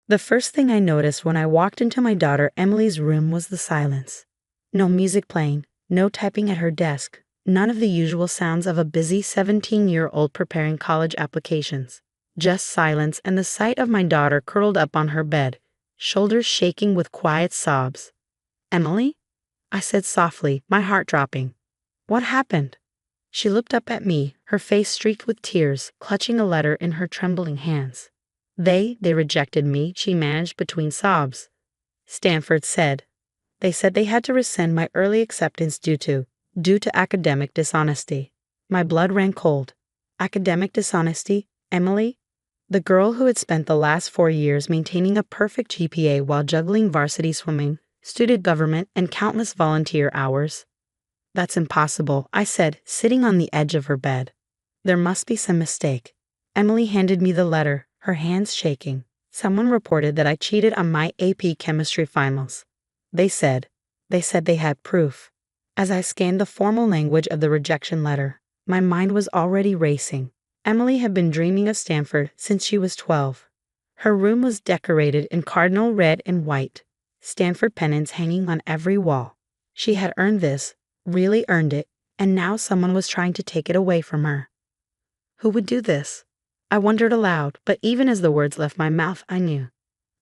The first thing I noticed when I walked into my daughter Emily's room was the silence. No music playing, no typing at her desk, none of the usual sounds of a busy 17-year-old preparing college applications. Just silence and the sight of my daughter curled up on her bed, shoulders shaking with quiet sobs. "Emily?" I said softly, my heart dropping. "What happened?" She looked up at me, her face streaked with tears, clutching a letter in her trembling hands. They rejected me," she managed between sobs. "Stanford said. They said they had to rescind my early acceptance due to academic dishonesty." My blood ran cold. Academic dishonesty? Emily? The girl who had spent the last 4 years maintaining a perfect GPA while juggling varsity swimming, student government, and countless volunteer hours? "That's impossible," I said, sitting on the edge of her bed. "There must be some mistake." Emily handed me the letter, her hands shaking. "Someone reported that I cheated on my AP chemistry finals. They said they had proof." As I scanned the formal language of the rejection letter, my mind was already racing. Emily had been dreaming of Stanford since she was 12. Her room was decorated in cardinal red and white, Stanford pennants hanging on every wall. She had earned this, really earned it, and now someone was trying to take it away from her. Who would do this? I wondered aloud, but even as the words left my mouth, I knew.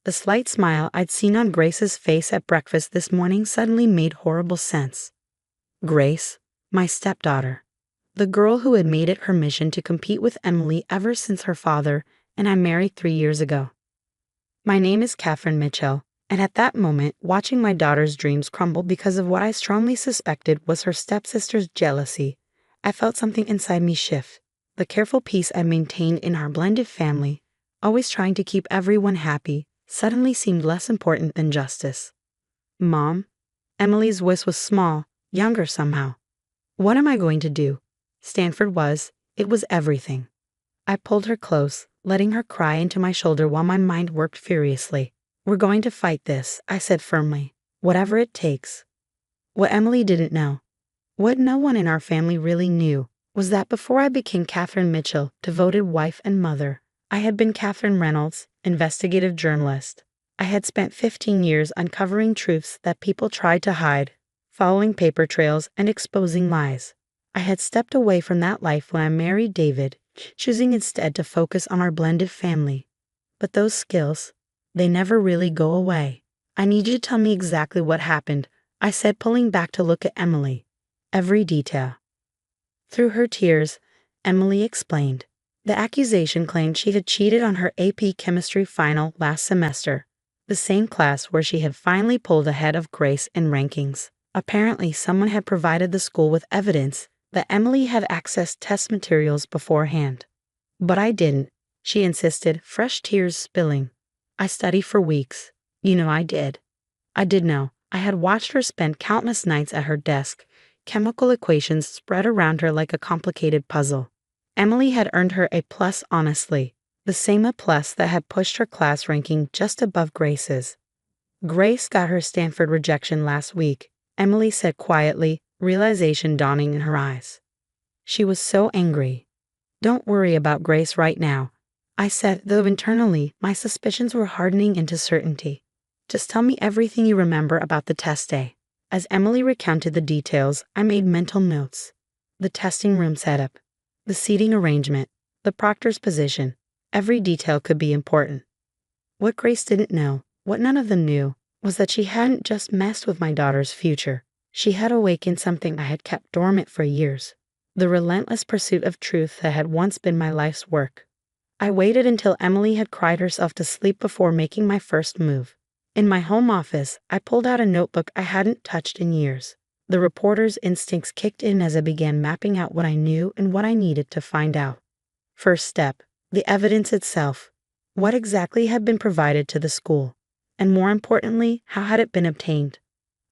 The slight smile I'd seen on Grace's face at breakfast this morning suddenly made horrible sense. Grace, my stepdaughter. The girl who had made it her mission to compete with Emily ever since her father and I married 3 years ago. "My name is Catherine Mitchell," and at that moment, watching my daughter's dreams crumble because of what I strongly suspected was her stepsister's jealousy, I felt something inside me shift. The careful peace I maintained in our blended family, always trying to keep everyone happy, suddenly seemed less important than justice. "Mom?" Emily's voice was small, younger somehow. "What am I going to do?" Stanford it was everything. I pulled her close, letting her cry into my shoulder while my mind worked furiously. "We're going to fight this," I said firmly. "Whatever it takes." What Emily didn't know, what no one in our family really knew, was that before I became Catherine Mitchell, devoted wife and mother, I had been Catherine Reynolds, investigative journalist. I had spent 15 years uncovering truths that people tried to hide, following paper trails and exposing lies. I had stepped away from that life when I married David, choosing instead to focus on our blended family. But those skills, they never really go away. "I need you to tell me exactly what happened," I said, pulling back to look at Emily. "Every detail." Through her tears, Emily explained. The accusation claimed she had cheated on her AP chemistry final last semester, the same class where she had finally pulled ahead of Grace in rankings. Apparently, someone had provided the school with evidence that Emily had accessed test materials beforehand. "But I didn't," she insisted, fresh tears spilling. "I studied for weeks. You know I did." I did know. I had watched her spend countless nights at her desk, chemical equations spread around her like a complicated puzzle. Emily had earned her A+ honestly, the same A+ that had pushed her class ranking just above Grace's. "Grace got her Stanford rejection last week," Emily said quietly, realization dawning in her eyes. She was so angry. "Don't worry about Grace right now," I said, though internally my suspicions were hardening into certainty. "Just tell me everything you remember about the test day." As Emily recounted the details, I made mental notes. The testing room setup, the seating arrangement, the proctor's position. Every detail could be important. What Grace didn't know, what none of them knew, was that she hadn't just messed with my daughter's future. She had awakened something I had kept dormant for years, the relentless pursuit of truth that had once been my life's work. I waited until Emily had cried herself to sleep before making my first move. In my home office, I pulled out a notebook I hadn't touched in years. The reporter's instincts kicked in as I began mapping out what I knew and what I needed to find out. First step, the evidence itself. What exactly had been provided to the school? And more importantly, how had it been obtained?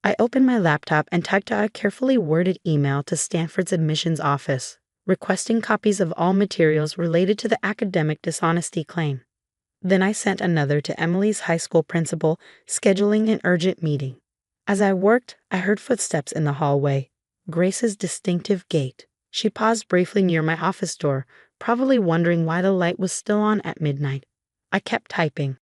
I opened my laptop and typed out a carefully worded email to Stanford's admissions office, requesting copies of all materials related to the academic dishonesty claim. Then I sent another to Emily's high school principal, scheduling an urgent meeting. As I worked, I heard footsteps in the hallway, Grace's distinctive gait. She paused briefly near my office door, probably wondering why the light was still on at midnight. I kept typing.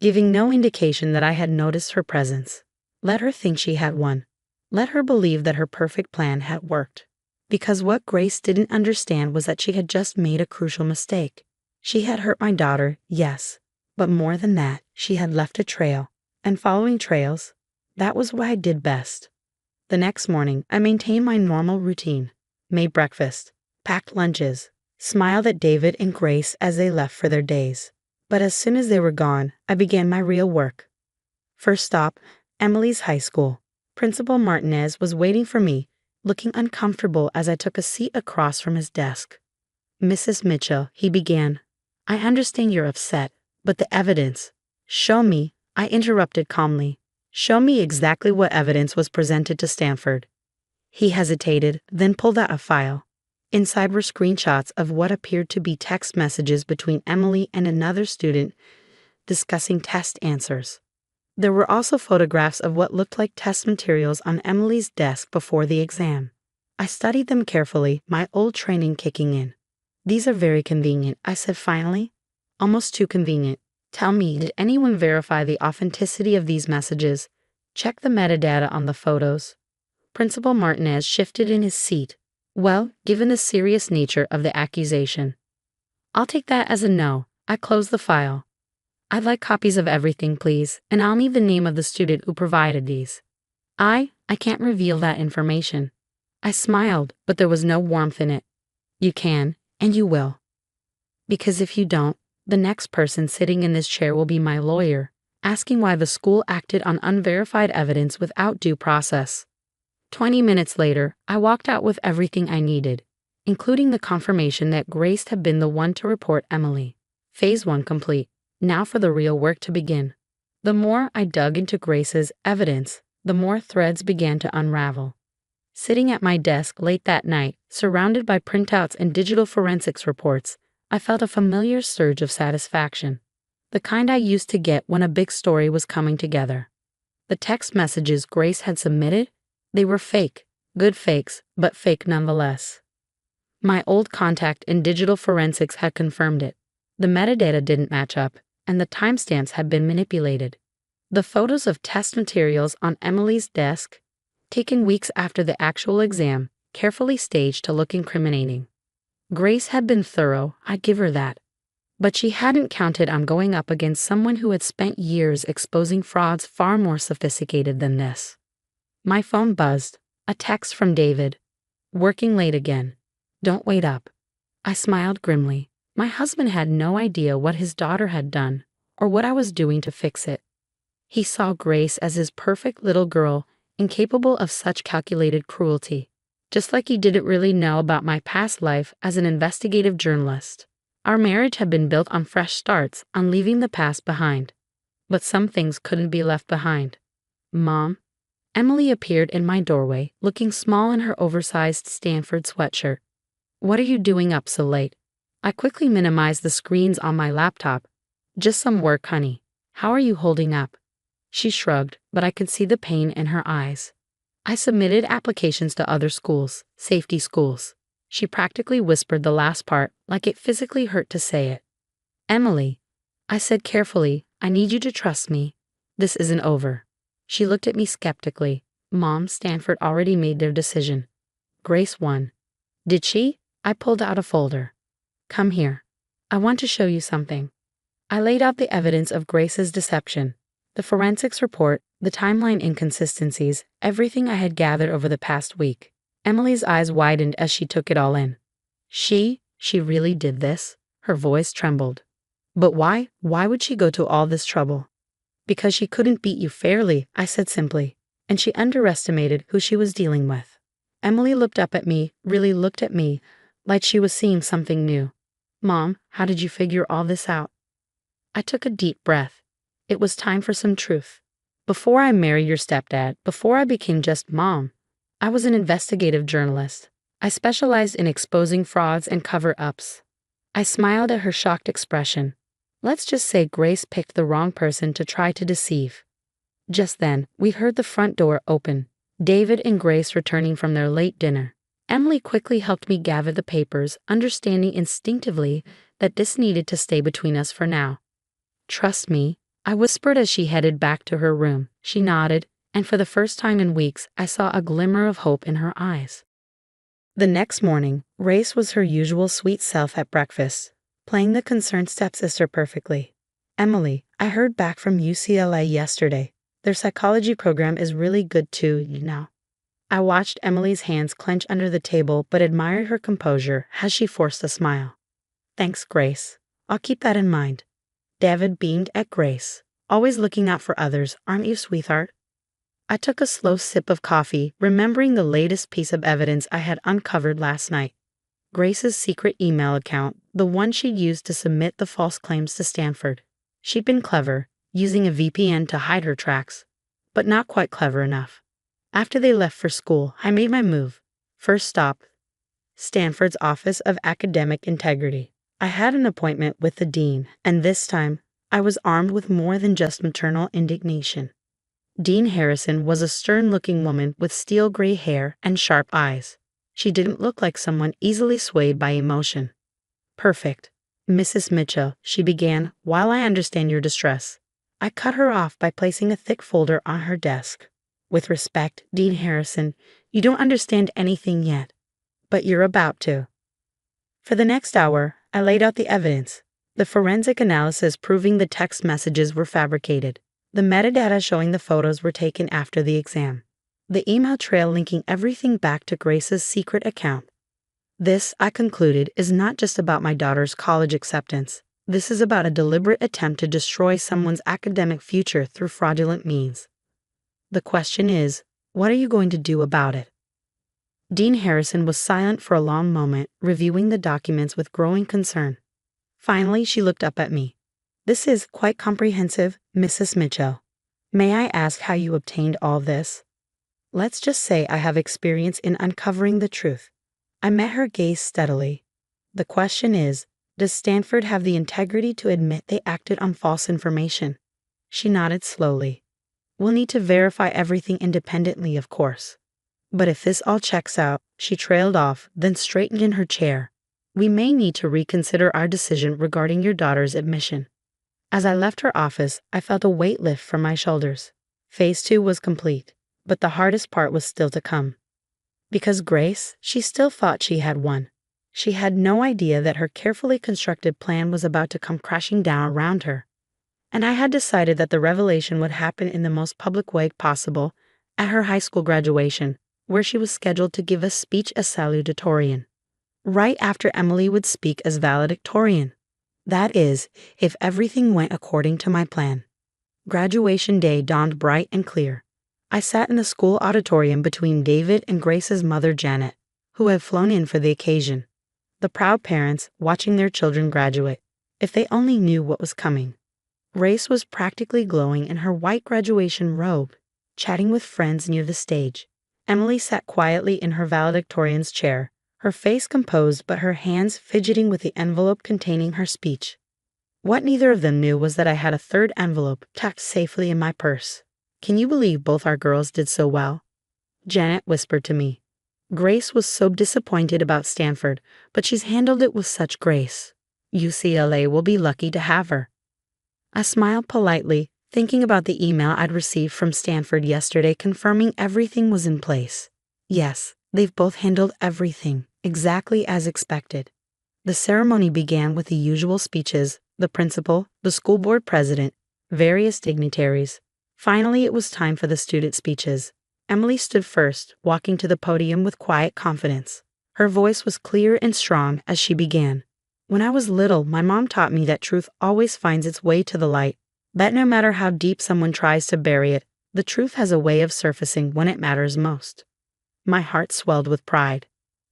giving no indication that I had noticed her presence. Let her think she had won. Let her believe that her perfect plan had worked. Because what Grace didn't understand was that she had just made a crucial mistake. She had hurt my daughter, yes, but more than that, she had left a trail. And following trails, that was what I did best. The next morning, I maintained my normal routine, made breakfast, packed lunches, smiled at David and Grace as they left for their days. But as soon as they were gone, I began my real work. First stop, Emily's high school. Principal Martinez was waiting for me, looking uncomfortable as I took a seat across from his desk. "Mrs. Mitchell," he began, "I understand you're upset, but the evidence—" "Show me," I interrupted calmly. "Show me exactly what evidence was presented to Stanford." He hesitated, then pulled out a file. Inside were screenshots of what appeared to be text messages between Emily and another student discussing test answers. There were also photographs of what looked like test materials on Emily's desk before the exam. I studied them carefully, my old training kicking in. "These are very convenient," I said finally. "Almost too convenient. Tell me, did anyone verify the authenticity of these messages? Check the metadata on the photos." Principal Martinez shifted in his seat. "Well, given the serious nature of the accusation, I'll take that as a no." I closed the file. "I'd like copies of everything, please, and I'll need the name of the student who provided these." I can't reveal that information." I smiled, but there was no warmth in it. "You can, and you will. Because if you don't, the next person sitting in this chair will be my lawyer, asking why the school acted on unverified evidence without due process." 20 minutes later, I walked out with everything I needed, including the confirmation that Grace had been the one to report Emily. Phase 1 complete. Now for the real work to begin. The more I dug into Grace's evidence, the more threads began to unravel. Sitting at my desk late that night, surrounded by printouts and digital forensics reports, I felt a familiar surge of satisfaction. The kind I used to get when a big story was coming together. The text messages Grace had submitted, they were fake, good fakes, but fake nonetheless. My old contact in digital forensics had confirmed it. The metadata didn't match up, and the timestamps had been manipulated. The photos of test materials on Emily's desk, taken weeks after the actual exam, carefully staged to look incriminating. Grace had been thorough, I'd give her that. But she hadn't counted on going up against someone who had spent years exposing frauds far more sophisticated than this. My phone buzzed, a text from David. "Working late again. Don't wait up." I smiled grimly. My husband had no idea what his daughter had done, or what I was doing to fix it. He saw Grace as his perfect little girl, incapable of such calculated cruelty, just like he didn't really know about my past life as an investigative journalist. Our marriage had been built on fresh starts, on leaving the past behind. But some things couldn't be left behind. "Mom?" Emily appeared in my doorway, looking small in her oversized Stanford sweatshirt. "What are you doing up so late?" I quickly minimized the screens on my laptop. "Just some work, honey. How are you holding up?" She shrugged, but I could see the pain in her eyes. "I submitted applications to other schools, safety schools." She practically whispered the last part, like it physically hurt to say it. "Emily," I said carefully, "I need you to trust me. This isn't over." She looked at me skeptically. "Mom, Stanford already made their decision. Grace won." "Did she?" I pulled out a folder. "Come here. I want to show you something." I laid out the evidence of Grace's deception, the forensics report, the timeline inconsistencies, everything I had gathered over the past week. Emily's eyes widened as she took it all in. She really did this? Her voice trembled. "But why? Why would she go to all this trouble?" "Because she couldn't beat you fairly," I said simply, and she underestimated who she was dealing with. Emily looked up at me, really looked at me, like she was seeing something new. "Mom, how did you figure all this out?" I took a deep breath. It was time for some truth. Before I married your stepdad, before I became just Mom, I was an investigative journalist. I specialized in exposing frauds and cover-ups. I smiled at her shocked expression. Let's just say Grace picked the wrong person to try to deceive. Just then, we heard the front door open, David and Grace returning from their late dinner. Emily quickly helped me gather the papers, understanding instinctively that this needed to stay between us for now. "Trust me," I whispered as she headed back to her room. She nodded, and for the first time in weeks, I saw a glimmer of hope in her eyes. The next morning, Grace was her usual sweet self at breakfast, playing the concerned stepsister perfectly. "Emily, I heard back from UCLA yesterday. Their psychology program is really good too, you know." I watched Emily's hands clench under the table but admired her composure as she forced a smile. "Thanks, Grace. I'll keep that in mind." David beamed at Grace. "Always looking out for others, aren't you, sweetheart?" I took a slow sip of coffee, remembering the latest piece of evidence I had uncovered last night. Grace's secret email account, the one she'd used to submit the false claims to Stanford. She'd been clever, using a VPN to hide her tracks, but not quite clever enough. After they left for school, I made my move. First stop, Stanford's Office of Academic Integrity. I had an appointment with the dean, and this time, I was armed with more than just maternal indignation. Dean Harrison was a stern-looking woman with steel-gray hair and sharp eyes. She didn't look like someone easily swayed by emotion. "Perfect. Mrs. Mitchell," she began, "while I understand your distress." I cut her off by placing a thick folder on her desk. "With respect, Dean Harrison, you don't understand anything yet, but you're about to." For the next hour, I laid out the evidence. The forensic analysis proving the text messages were fabricated. The metadata showing the photos were taken after the exam. The email trail linking everything back to Grace's secret account. This, I concluded, is not just about my daughter's college acceptance. This is about a deliberate attempt to destroy someone's academic future through fraudulent means. The question is, what are you going to do about it? Dean Harrison was silent for a long moment, reviewing the documents with growing concern. Finally, she looked up at me. "This is quite comprehensive, Mrs. Mitchell. May I ask how you obtained all this?" "Let's just say I have experience in uncovering the truth." I met her gaze steadily. "The question is, does Stanford have the integrity to admit they acted on false information?" She nodded slowly. "We'll need to verify everything independently, of course. But if this all checks out," she trailed off, then straightened in her chair, "we may need to reconsider our decision regarding your daughter's admission." As I left her office, I felt a weight lift from my shoulders. Phase 2 was complete, but the hardest part was still to come. Because Grace, she still thought she had won. She had no idea that her carefully constructed plan was about to come crashing down around her. And I had decided that the revelation would happen in the most public way possible, at her high school graduation, where she was scheduled to give a speech as salutatorian. Right after Emily would speak as valedictorian. That is, if everything went according to my plan. Graduation day dawned bright and clear. I sat in the school auditorium between David and Grace's mother, Janet, who had flown in for the occasion. The proud parents watching their children graduate. If they only knew what was coming. Grace was practically glowing in her white graduation robe, chatting with friends near the stage. Emily sat quietly in her valedictorian's chair, her face composed but her hands fidgeting with the envelope containing her speech. What neither of them knew was that I had a third envelope tucked safely in my purse. "Can you believe both our girls did so well?" Janet whispered to me. "Grace was so disappointed about Stanford, but she's handled it with such grace. UCLA will be lucky to have her." I smiled politely, thinking about the email I'd received from Stanford yesterday confirming everything was in place. Yes, they've both handled everything, exactly as expected. The ceremony began with the usual speeches, the principal, the school board president, various dignitaries. Finally, it was time for the student speeches. Emily stood first, walking to the podium with quiet confidence. Her voice was clear and strong as she began. "When I was little, my mom taught me that truth always finds its way to the light, that no matter how deep someone tries to bury it, the truth has a way of surfacing when it matters most." My heart swelled with pride.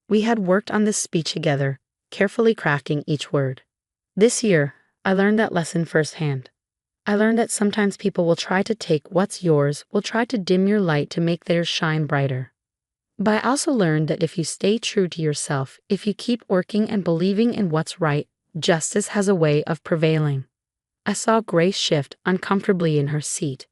We had worked on this speech together, carefully crafting each word. This year, I learned that lesson firsthand. I learned that sometimes people will try to take what's yours, will try to dim your light to make theirs shine brighter. But I also learned that if you stay true to yourself, if you keep working and believing in what's right, justice has a way of prevailing. I saw Grace shift uncomfortably in her seat.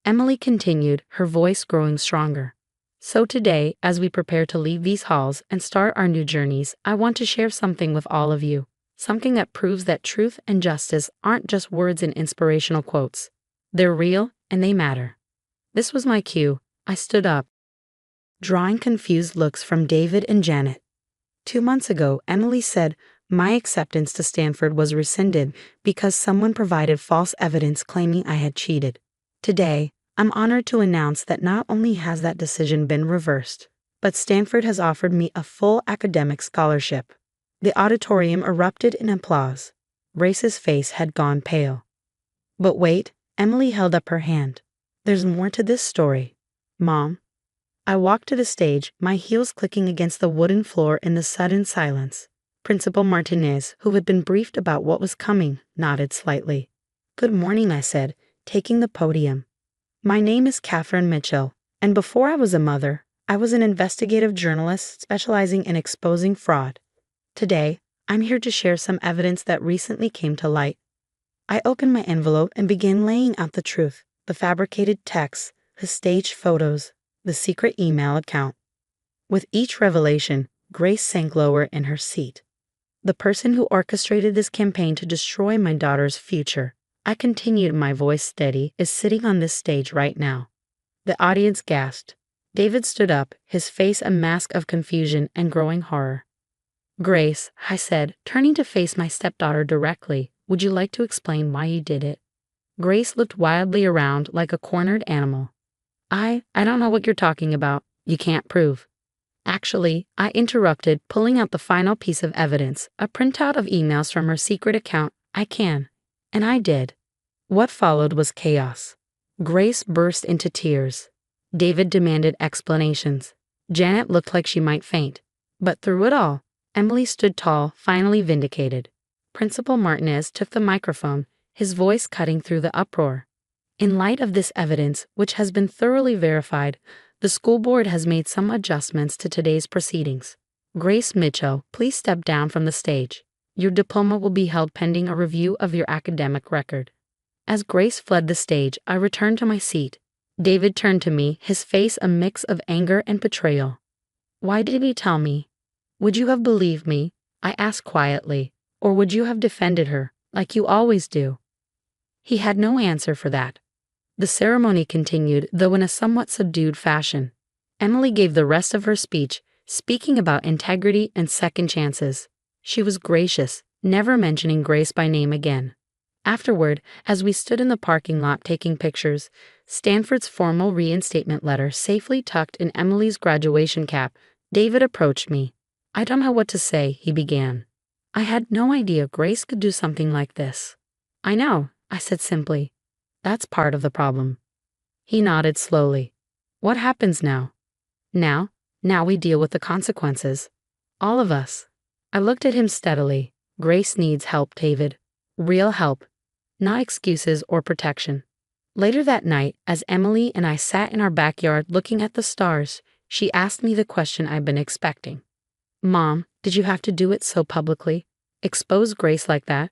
Emily continued, her voice growing stronger. "So today, as we prepare to leave these halls and start our new journeys, I want to share something with all of you. Something that proves that truth and justice aren't just words in inspirational quotes. They're real and they matter. This was my cue. I stood up, drawing confused looks from David and Janet. 2 months ago, Emily said my acceptance to Stanford was rescinded because someone provided false evidence claiming I had cheated. Today, I'm honored to announce that not only has that decision been reversed, but Stanford has offered me a full academic scholarship. The auditorium erupted in applause. Grace's face had gone pale. But wait, Emily held up her hand. There's more to this story. Mom. I walked to the stage, my heels clicking against the wooden floor in the sudden silence. Principal Martinez, who had been briefed about what was coming, nodded slightly. Good morning, I said, taking the podium. My name is Catherine Mitchell, and before I was a mother, I was an investigative journalist specializing in exposing fraud. Today, I'm here to share some evidence that recently came to light. I opened my envelope and began laying out the truth, the fabricated texts, the staged photos, the secret email account. With each revelation, Grace sank lower in her seat. The person who orchestrated this campaign to destroy my daughter's future, I continued, my voice steady, is sitting on this stage right now. The audience gasped. David stood up, his face a mask of confusion and growing horror. Grace, I said, turning to face my stepdaughter directly, would you like to explain why you did it? Grace looked wildly around like a cornered animal. I don't know what you're talking about. You can't prove. Actually, I interrupted, pulling out the final piece of evidence, a printout of emails from her secret account. I can. And I did. What followed was chaos. Grace burst into tears. David demanded explanations. Janet looked like she might faint. But through it all, Emily stood tall, finally vindicated. Principal Martinez took the microphone, his voice cutting through the uproar. In light of this evidence, which has been thoroughly verified, the school board has made some adjustments to today's proceedings. Grace Mitchell, please step down from the stage. Your diploma will be held pending a review of your academic record. As Grace fled the stage, I returned to my seat. David turned to me, his face a mix of anger and betrayal. Why did he tell me? Would you have believed me? I asked quietly. Or would you have defended her, like you always do? He had no answer for that. The ceremony continued, though in a somewhat subdued fashion. Emily gave the rest of her speech, speaking about integrity and second chances. She was gracious, never mentioning Grace by name again. Afterward, as we stood in the parking lot taking pictures, Stanford's formal reinstatement letter safely tucked in Emily's graduation cap, David approached me. I don't know what to say, he began. I had no idea Grace could do something like this. I know, I said simply. That's part of the problem. He nodded slowly. What happens now? Now we deal with the consequences. All of us. I looked at him steadily. Grace needs help, David. Real help. Not excuses or protection. Later that night, as Emily and I sat in our backyard looking at the stars, she asked me the question I'd been expecting. Mom, did you have to do it so publicly? Expose Grace like that?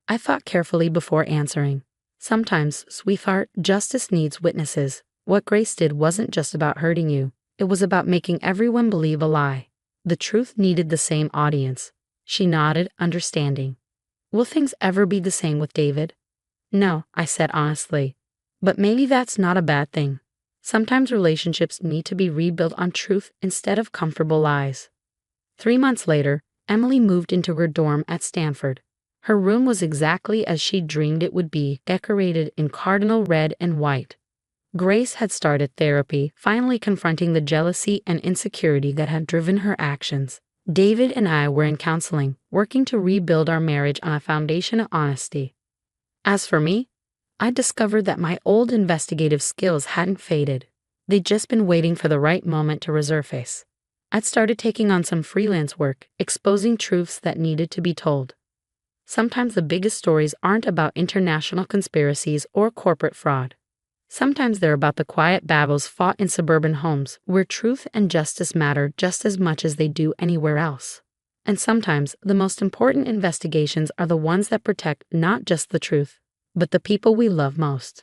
I thought carefully before answering. Sometimes, sweetheart, justice needs witnesses. What Grace did wasn't just about hurting you. It was about making everyone believe a lie. The truth needed the same audience. She nodded, understanding. Will things ever be the same with David? No, I said honestly. But maybe that's not a bad thing. Sometimes relationships need to be rebuilt on truth instead of comfortable lies. 3 months later, Emily moved into her dorm at Stanford. Her room was exactly as she dreamed it would be, decorated in cardinal red and white. Grace had started therapy, finally confronting the jealousy and insecurity that had driven her actions. David and I were in counseling, working to rebuild our marriage on a foundation of honesty. As for me, I discovered that my old investigative skills hadn't faded. They'd just been waiting for the right moment to resurface. I'd started taking on some freelance work, exposing truths that needed to be told. Sometimes the biggest stories aren't about international conspiracies or corporate fraud. Sometimes they're about the quiet battles fought in suburban homes where truth and justice matter just as much as they do anywhere else. And sometimes the most important investigations are the ones that protect not just the truth, but the people we love most.